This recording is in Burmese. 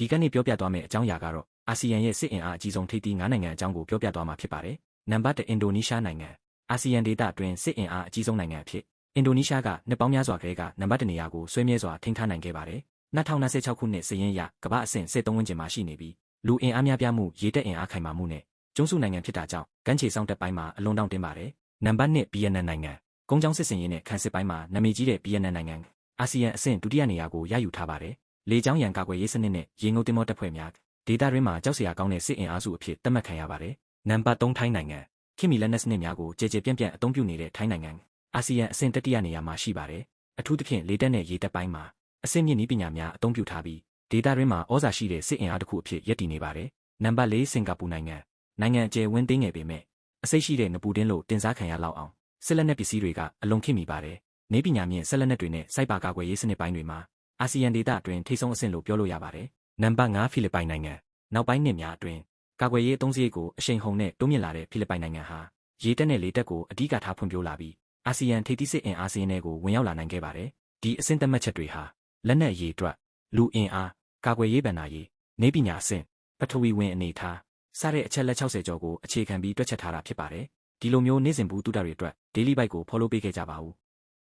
ဒီကနေ့ပြောပြသွားမယ့်အကြောင်းအရာကတော့အာဆီယံရဲ့စစ်အင်အားအကြီးဆုံးထိပ်သီး9နိုင်ငံအကြောင်းကိုပြောပြသွားမှာဖြစ်ပါတယ်။နံပါတ်1အင်ဒိုနီးရှားနိုင်ငံအာဆီယံဒေသအတွင်းစစ်အင်အားအကြီးဆုံးနိုင်ငံအဖြစ်အင်ဒိုနီးရှားကနှစ်ပေါင်းများစွာကတည်းကနံပါတ်1နေရာကိုဆွဲမြဲစွာထိန်းထားနိုင်ခဲ့ပါတယ်။2026ခုနှစ်စည်ရင်းအရကမ္ဘာအဆင့်73ဝန်းကျင်မှာရှိနေပြီးလူအင်အားများပြားမှုရေတပ်အင်အားခိုင်မာမှုနဲ့ကျွန်းစုနိုင်ငံဖြစ်တာကြောင့်ကမ်းခြေစောင့်တပ်ပိုင်းမှာအလွန်တောင့်တင်းပါတယ်။နံပါတ်2ဗီယက်နမ်နိုင်ငံကုန်းကြောင်းစစ်စင်ရေးနဲ့ခံစစ်ပိုင်းမှာနာမည်ကြီးတဲ့ဗီယက်နမ်နိုင်ငံအာဆီယံအဆင့်ဒုတိယနေရာကိုရယူထားပါတယ်။လေကြောင်းရန်ကာကွယ်ရေးစနစ်နဲ့ရေငုပ်သင်္ဘောတပ်ဖွဲ့များဒေသတွင်းမှာကြောက်စရာကောင်းတဲ့စစ်အင်အားစုအဖြစ်သတ်မှတ်ခံရပါတယ်။နံပါတ်3ထိုင်းနိုင်ငံခေတ်မီလက်နက်စနစ်များကိုကြည်ကြည်ပြန့်ပြန့်အသုံးပြုနေတဲ့ထိုင်းနိုင်ငံအာဆီယံအဆင့်တတိယနေရာမှာရှိပါတယ်။အထူးသဖြင့်လေတပ်နဲ့ရေတပ်ပိုင်းမှာအဆင့်မြင့်နည်းပညာများအသုံးပြုထားပြီးဒေသတွင်းမှာဩဇာရှိတဲ့စစ်အင်အားတစ်ခုအဖြစ်ရပ်တည်နေပါတယ်။နံပါတ်4စင်ကာပူနိုင်ငံအကျယ်ဝန်းသေးငယ်ပေမဲ့အစိတ်ရှိတဲ့ငပူတင်းလို့တင်စားခံရလောက်အောင်စစ်လက်နက်ပစ္စည်းတွေကအလွန်ခေတ်မီပါတယ်။နည်းပညာမြင့်ဆက်လက်နက်တွေနဲ့စိုက်ပါကာကွယ်ရေးစနစ်ပိုင်းတွေမှာအာဆီယံဒေသအတွင်းထိပ်ဆုံးအဆင့်လို့ပြောလို့ရပါတယ်။နံပါတ်5ဖိလစ်ပိုင်နိုင်ငံနောက်ပိုင်းနှစ်များအတွင်းကာကွယ်ရေးအသုံးစရိတ်ကိုအရှိန်ဟုန်နဲ့တိုးမြင့်လာတဲ့ဖိလစ်ပိုင်နိုင်ငံဟာရေတပ်နဲ့လေတပ်ကိုအဓိကထားဖွံ့ဖြိုးလာပြီးအာဆီယံထိပ်သီးစစ်အင်အားစုထဲကိုဝင်ရောက်လာနိုင်ခဲ့ပါတယ်။ဒီအဆင့်သတ်မှတ်ချက်တွေဟာလက်နက်အရေးအတွက်လူအင်အားကာကွယ်ရေးဗဏ္ဍာရေးနည်းပညာအဆင့်ပထဝီဝင်အနေအထားစတဲ့အချက်လက်60ကျော်ကိုအခြေခံပြီးတွက်ချက်ထားတာဖြစ်ပါတယ်။ဒီလိုမျိုးနေ့စဉ်ဘူးတူတာတွေအတွက် Daily Bite ကို follow ပေးခဲ့ကြပါဦး။